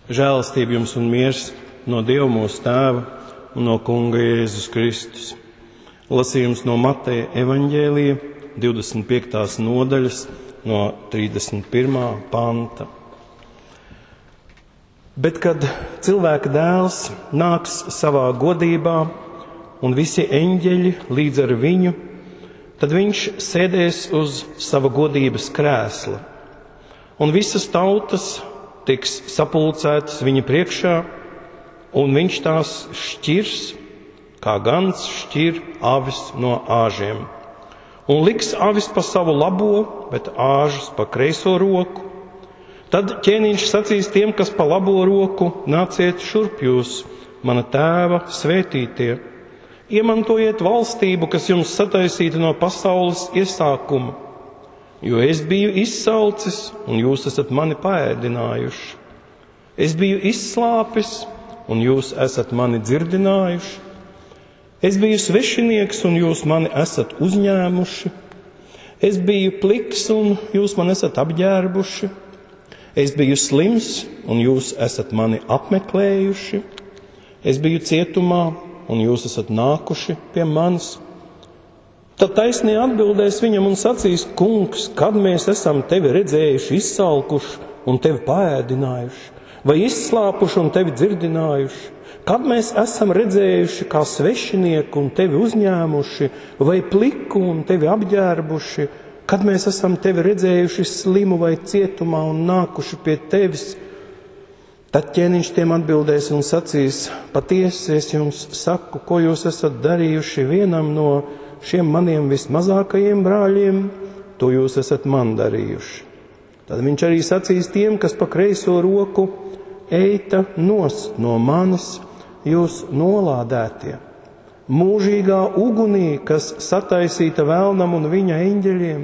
Žēlastība jums un miers no Dieva mūsu Tēva un no Kunga Jēzus Kristus. Lasījums no Mateja evaņģēlija 25. nodaļas no 31. panta. Bet, kad cilvēka dēls nāks savā godībā un visi eņģeļi līdz ar viņu, tad viņš sēdēs uz sava godības krēsla, un visas tautas tiks sapulcētas viņa priekšā, un viņš tās šķirs, kā gans šķir avis no āžiem, un liks avis pa savu labo, bet āžus pa kreiso roku. Tad ķēniņš sacīs tiem, kas pa labo roku: nāciet šurp jūs, mana tēva svētītie, iemantojiet valstību, kas jums sataisīta no pasaules iesākuma. Jo es biju izsalcis, un jūs esat mani paēdinājuši. Es biju izslāpis, un jūs esat mani dzirdinājuši. Es biju svešinieks, un jūs mani esat uzņēmuši. Es biju pliks, un jūs mani esat apģērbuši. Es biju slims, un jūs esat mani apmeklējuši. Es biju cietumā, un jūs esat nākuši pie manis. Tad taisnie atbildēs viņam un sacīs: Kungs, kad mēs esam tevi redzējuši izsalkuši un tevi paēdinājuši, vai izslāpuši un tevi dzirdinājuši? Kad mēs esam redzējuši kā svešinieku un tevi uzņēmuši, vai pliku un tevi apģērbuši? Kad mēs esam tevi redzējuši slimu vai cietumā un nākuši pie tevis? Tad ķēniņš tiem atbildēs un sacīs: Patiesi es jums saku, ko jūs esat darījuši vienam no šiem maniem vismazākajiem brāļiem, to jūs esat man darījuši. Tad viņš arī sacīs tiem, kas pa kreiso roku: Eita nost no manis, jūs nolādētie, mūžīgā ugunī, kas sataisīta vēlnam un viņa eņģeļiem.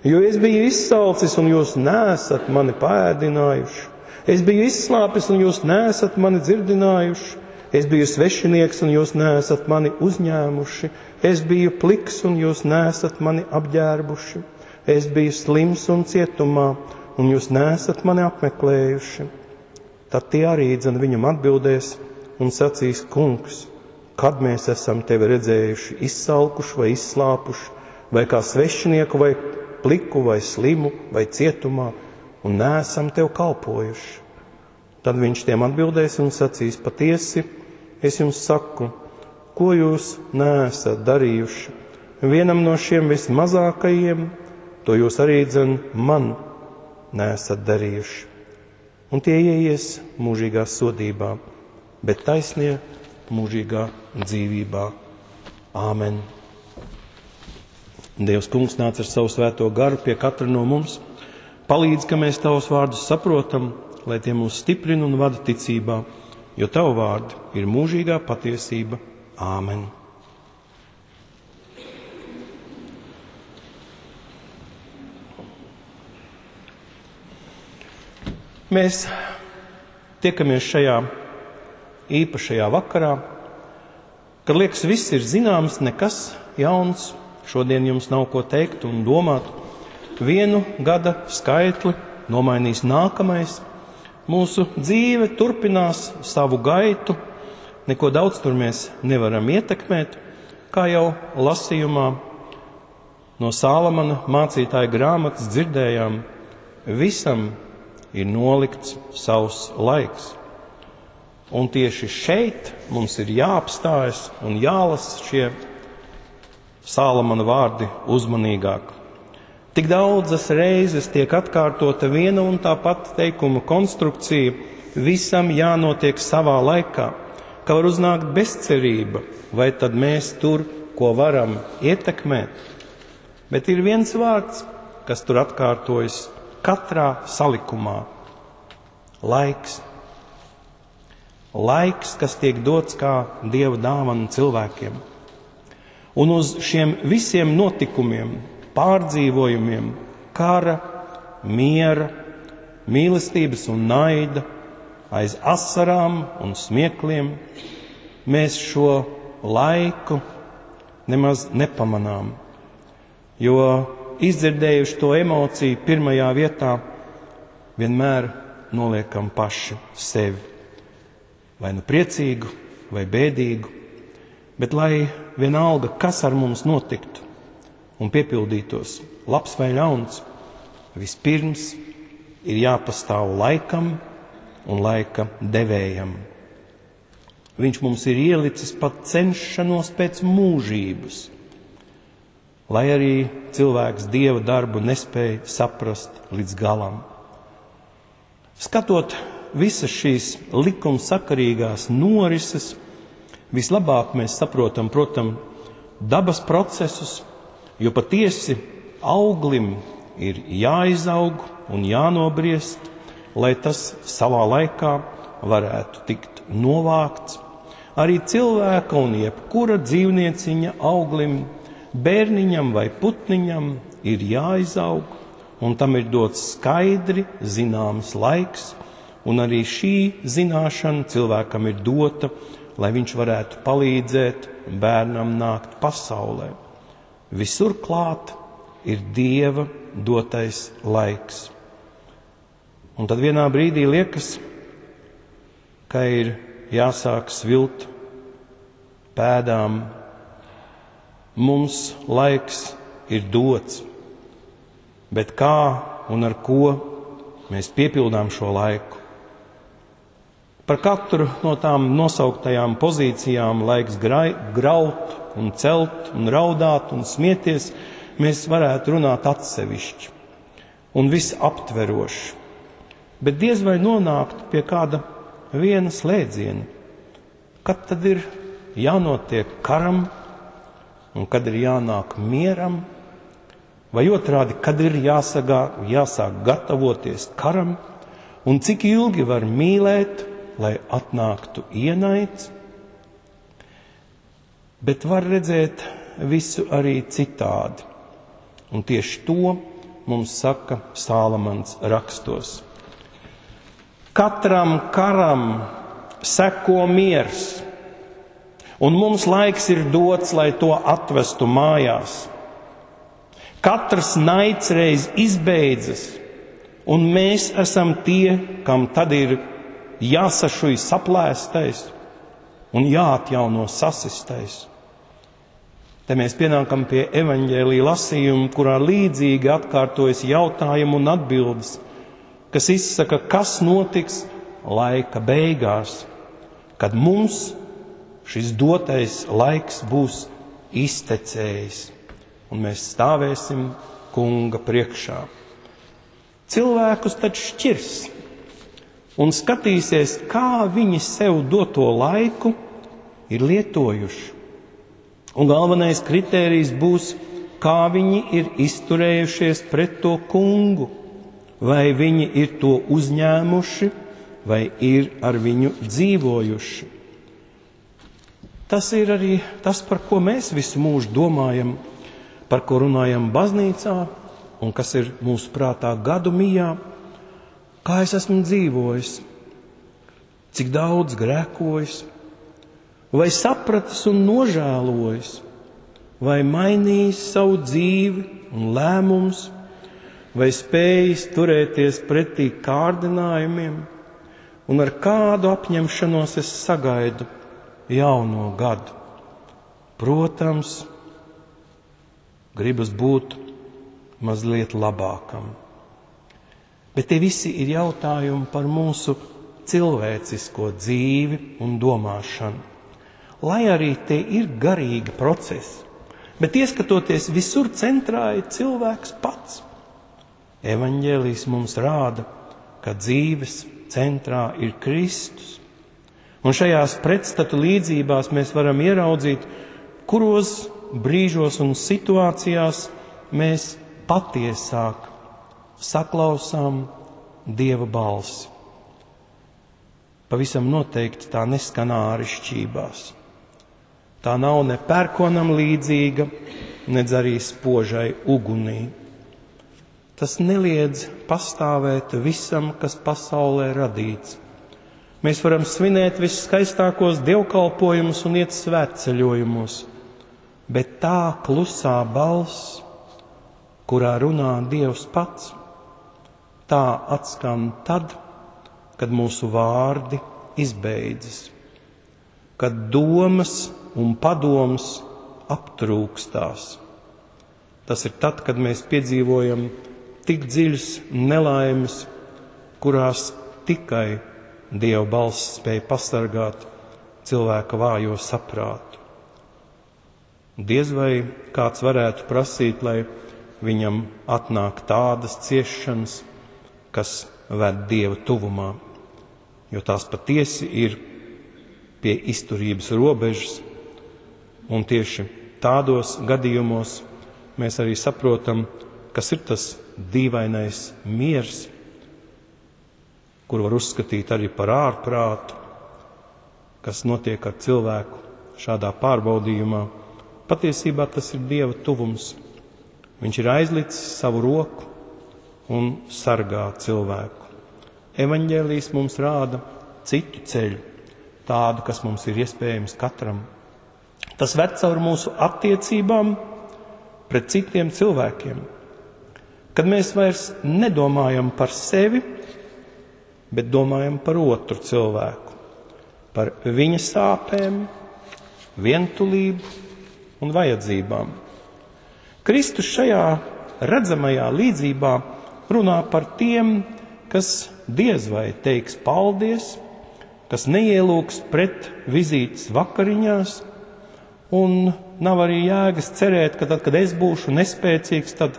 Jo es biju izsalcis, un jūs neesat mani paēdinājuši. Es biju izslāpis, un jūs neesat mani dzirdinājuši. Es biju svešinieks, un jūs neesat mani uzņēmuši. Es biju pliks, un jūs neesat mani apģērbuši. Es biju slims un cietumā, un jūs neesat mani apmeklējuši. Tad tie arī viņam atbildēs un sacīs: Kungs, kad mēs esam tevi redzējuši izsalkuši vai izslāpuši, vai kā svešinieku, vai pliku, vai slimu, vai cietumā, un neesam tev kalpojuši? Tad viņš tiem atbildēs un sacīs: Patiesi, es jums saku, ko jūs neesat darījuši vienam no šiem vismazākajiem, to jūs arī man neesat darījuši. Un tie ieies mūžīgā sodībā, bet taisnie mūžīgā dzīvībā. Āmen. Dievs Kungs nāc ar savu svēto garu pie katra no mums. Palīdz, ka mēs tavus vārdus saprotam, lai tie mūs stiprina un vada ticībā, jo tavu vārdi ir mūžīgā patiesība. Āmen. Mēs tiekamies šajā īpašajā vakarā, kad liekas, viss ir zināms, nekas jauns. Šodien jums nav ko teikt un domāt. Vienu gada skaitli nomainīs nākamais. Mūsu dzīve turpinās savu gaitu. Neko daudz tur mēs nevaram ietekmēt, kā jau lasījumā no Sālamana mācītāja grāmatas dzirdējām. Visam ir nolikts savs laiks. Un tieši šeit mums ir jāapstājas un jālasa šie Sālamana vārdi uzmanīgāk. Tik daudzas reizes tiek atkārtota viena un tā pati teikuma konstrukcija: visam jānotiek savā laikā, ka var uznākt bezcerība, vai tad mēs tur ko varam ietekmēt. Bet ir viens vārds, kas tur atkārtojas katrā salikumā – laiks. Laiks, kas tiek dots kā Dieva dāvana cilvēkiem. Un uz šiem visiem notikumiem, pārdzīvojumiem, kara, miera, mīlestības un naida, aiz asarām un smiekliem, mēs šo laiku nemaz nepamanām, jo izdzirdējuši to emociju pirmajā vietā, vienmēr noliekam paši sevi. Vai nu priecīgu, vai bēdīgu, bet lai vienalga, kas ar mums notiktu un piepildītos, labs vai ļauns, vispirms ir jāpastāv laikam un laika devējam. Viņš mums ir ielicis pat cenšanos pēc mūžības, lai arī cilvēks Dieva darbu nespēja saprast līdz galam. Skatot visas šīs likumsakarīgās norises, vislabāk mēs saprotam, dabas procesus, jo patiesi auglim ir jāizaug un jānobriest, lai tas savā laikā varētu tikt novākts. Arī cilvēka un jebkura dzīvnieciņa auglim, bērniņam vai putniņam ir jāizaug, un tam ir dots skaidri zināms laiks, un arī šī zināšana cilvēkam ir dota, lai viņš varētu palīdzēt bērnam nākt pasaulē. Visur klāt ir Dieva dotais laiks. Un tad vienā brīdī liekas, ka ir jāsāk svilt pēdām. Mums laiks ir dots, bet kā un ar ko mēs piepildām šo laiku? Par katru no tām nosauktajām pozīcijām laiks graut un celt un raudāt un smieties, mēs varētu runāt atsevišķi un visaptveroši. Bet diez vai nonākt pie kāda viena slēdziena, kad tad ir jānotiek karam un kad ir jānāk mieram, vai otrādi, kad ir jāsāk gatavoties karam, un cik ilgi var mīlēt, lai atnāktu ienaids. Bet var redzēt visu arī citādi, un tieši to mums saka Sālamans rakstos. Katram karam seko miers, un mums laiks ir dots, lai to atvestu mājās. Katrs naids reiz izbeidzas, un mēs esam tie, kam tad ir jāsašuj saplēstais un jāatjauno sasistais. Te mēs pienākam pie evaņģēlija lasījuma, kurā līdzīgi atkārtojas jautājumi un atbildes, kas izsaka, kas notiks laika beigās, kad mums šis dotais laiks būs iztecējis, un mēs stāvēsim Kunga priekšā. Cilvēkus taču šķirs un skatīsies, kā viņi sev doto laiku ir lietojuši. Un galvenais kritērijs būs, kā viņi ir izturējušies pret to Kungu, vai viņi ir to uzņēmuši, vai ir ar viņu dzīvojuši. Tas ir arī tas, par ko mēs visu mūžu domājam, par ko runājam baznīcā un kas ir mūsu prātā gadu mijā. Kā es esmu dzīvojis, cik daudz grēkojis, vai sapratis un nožēlojis, vai mainījis savu dzīvi un lēmumus, vai spējis turēties pretī kārdinājumiem, un ar kādu apņemšanos es sagaidu jauno gadu. Protams, gribas būt mazliet labākam. Bet tie visi ir jautājumi par mūsu cilvēcisko dzīvi un domāšanu. Lai arī tie ir garīgi procesi, bet ieskatoties visur centrā ir cilvēks pats. Evaņģēlijs mums rāda, ka dzīves centrā ir Kristus. Un šajās pretstatu līdzībās mēs varam ieraudzīt, kuros brīžos un situācijās mēs patiesāk saklausām Dieva balsi. Pavisam noteikti tā neskan ārišķībās. Tā nav ne pērkonam līdzīga, nedz arī spožai ugunī. Tas neliedz pastāvēt visam, kas pasaulē radīts. Mēs varam svinēt visskaistākos dievkalpojumus un iet svētceļojumos, bet tā klusā balss, kurā runā Dievs pats, tā atskan tad, kad mūsu vārdi izbeidzas, kad domas un padoms aptrūkstās. Tas ir tad, kad mēs piedzīvojam tik dziļas nelaimes, kurās tikai Dieva balss spēja pasargāt cilvēka vājo saprātu. Diez vai kāds varētu prasīt, lai viņam atnāk tādas ciešanas, kas ved Dieva tuvumā, jo tās patiesi ir pie izturības robežas, un tieši tādos gadījumos mēs arī saprotam, kas ir tas dīvainais miers, kur var uzskatīt arī par ārprātu, kas notiek ar cilvēku šādā pārbaudījumā. Patiesībā tas ir Dieva tuvums. Viņš ir aizlicis savu roku un sargā cilvēku. Evaņģēlijs mums rāda citu ceļu, tādu, kas mums ir iespējams katram. Tas ved caur mūsu attiecībām pret citiem cilvēkiem, kad mēs vairs nedomājam par sevi, bet domājam par otru cilvēku, par viņa sāpēm, vientulību un vajadzībām. Kristus šajā redzamajā līdzībā runā par tiem, kas diez vai teiks paldies, kas neielūgs pret vizītes vakariņās, un nav arī jēgas cerēt, ka tad, kad es būšu nespēcīgs, tad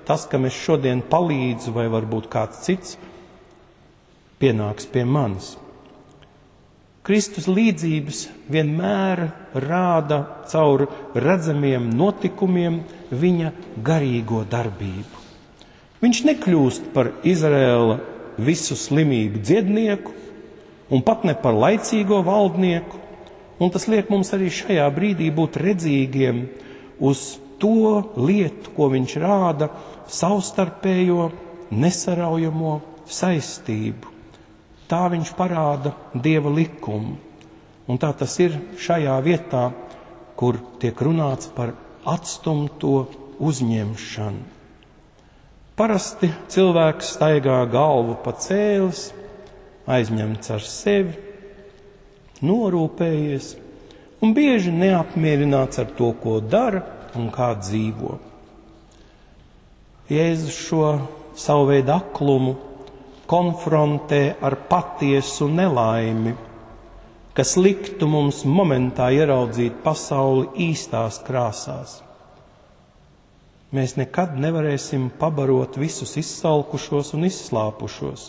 tas, kam es šodien palīdzu, vai varbūt kāds cits, pienāks pie manis. Kristus līdzības vienmēr rāda caur redzamiem notikumiem viņa garīgo darbību. Viņš nekļūst par Izraēla visu slimību dziednieku un pat ne par laicīgo valdnieku, un tas liek mums arī šajā brīdī būt redzīgiem uz to lietu, ko viņš rāda, savstarpējo nesaraujamo saistību. Tā viņš parāda Dieva likumu. Un tā tas ir šajā vietā, kur tiek runāts par atstumto uzņemšanu. Parasti cilvēks staigā galvu pacēlis, aizņemts ar sevi, norūpējies un bieži neapmierināts ar to, ko dara un kā dzīvo. Jēzus šo savu veidu aklumu konfrontē ar patiesu nelaimi, kas liktu mums momentā ieraudzīt pasauli īstās krāsās. Mēs nekad nevarēsim pabarot visus izsalkušos un izslāpušos.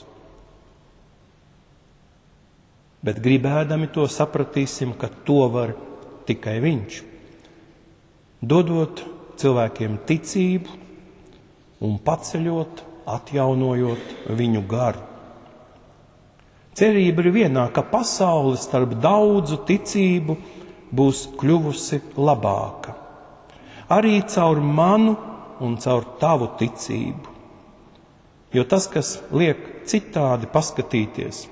Bet gribēdami to sapratīsim, ka to var tikai viņš, dodot cilvēkiem ticību un paceļot, atjaunojot viņu garu. Cerība ir vienā, ka pasaule starp daudzu ticību būs kļuvusi labāka. Arī caur manu un caur tavu ticību. Jo tas, kas liek citādi paskatīties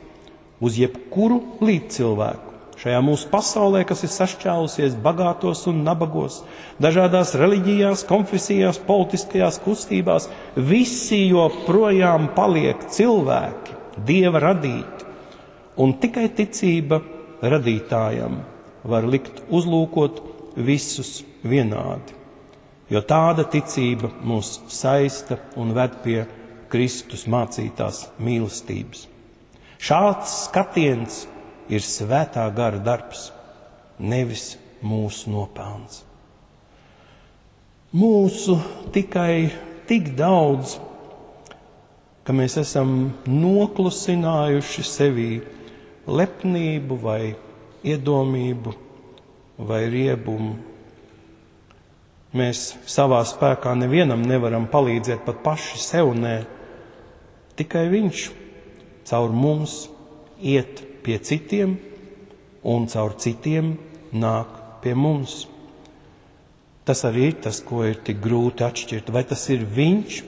uz jebkuru līdzcilvēku, šajā mūsu pasaulē, kas ir sašķēlusies bagātos un nabagos, dažādās reliģijās, konfesijās, politiskajās kustībās, visi joprojām paliek cilvēki, Dieva radīti, un tikai ticība radītājam var likt uzlūkot visus vienādi, jo tāda ticība mūs saista un ved pie Kristus mācītās mīlestības. Šāds skatiens ir svētā gara darbs, nevis mūsu nopelns. Mūsu tikai tik daudz, ka mēs esam noklusinājuši sevī lepnību vai iedomību vai riebumu. Mēs savā spēkā nevienam nevaram palīdzēt pat paši sev, nē. Tikai viņš caur mums iet pie citiem un caur citiem nāk pie mums. Tas arī ir tas, ko ir tik grūti atšķirt. Vai tas ir viņš,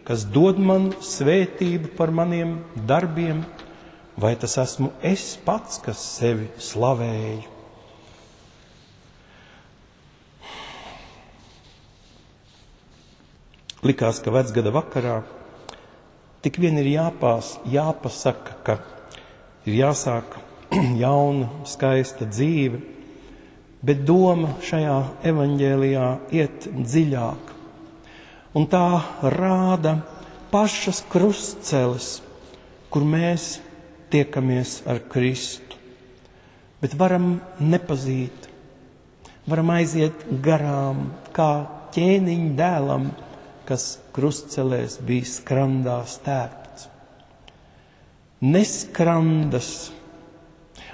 kas dod man svētību par maniem darbiem, vai tas esmu es pats, kas sevi slavēju? Likās, ka vecgada vakarā tik vien ir jāpasaka, ka ir jāsāk jauna, skaista dzīve, bet doma šajā evaņģēlijā iet dziļāk. Un tā rāda pašas krustceles, kur mēs tiekamies ar Kristu. Bet varam nepazīt, varam aiziet garām, kā ķēniņa dēlam, kas krustcelēs bija skrandā stērpts. Neskrandas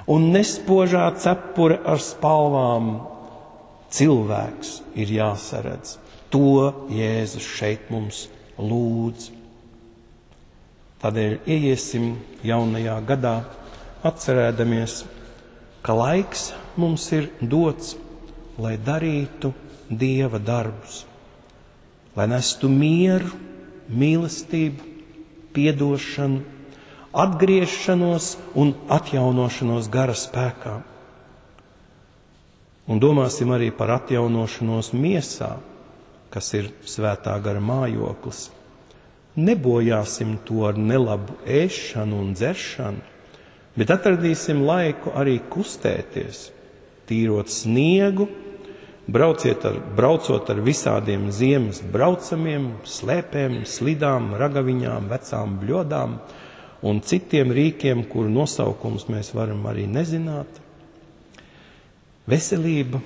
un nespožā cepure ar spalvām cilvēks ir jāsaredz. To Jēzus šeit mums lūdz. Tādēļ ieiesim jaunajā gadā, atcerēdamies, ka laiks mums ir dots, lai darītu Dieva darbus, lai nestu mieru, mīlestību, piedošanu, atgriešanos un atjaunošanos gara spēkā. Un domāsim arī par atjaunošanos miesā, kas ir svētā gara mājoklis. Nebojāsim to ar nelabu ēšanu un dzeršanu, bet atradīsim laiku arī kustēties, tīrot sniegu, braucot ar visādiem ziemas braucamiem, slēpēm, slidām, ragaviņām, vecām bļodām un citiem rīkiem, kuru nosaukums mēs varam arī nezināt. Veselība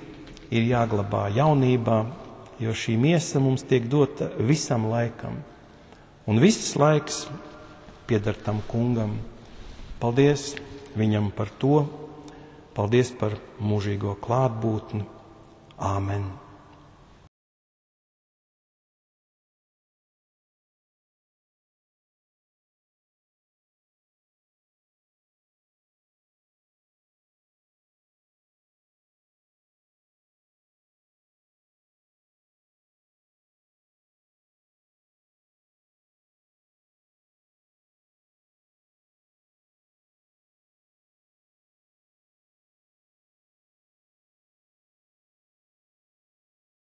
ir jāglabā jaunībā, jo šī miesa mums tiek dota visam laikam. Un viss laiks pieder tam kungam. Paldies viņam par to. Paldies par mūžīgo klātbūtni. Āmen.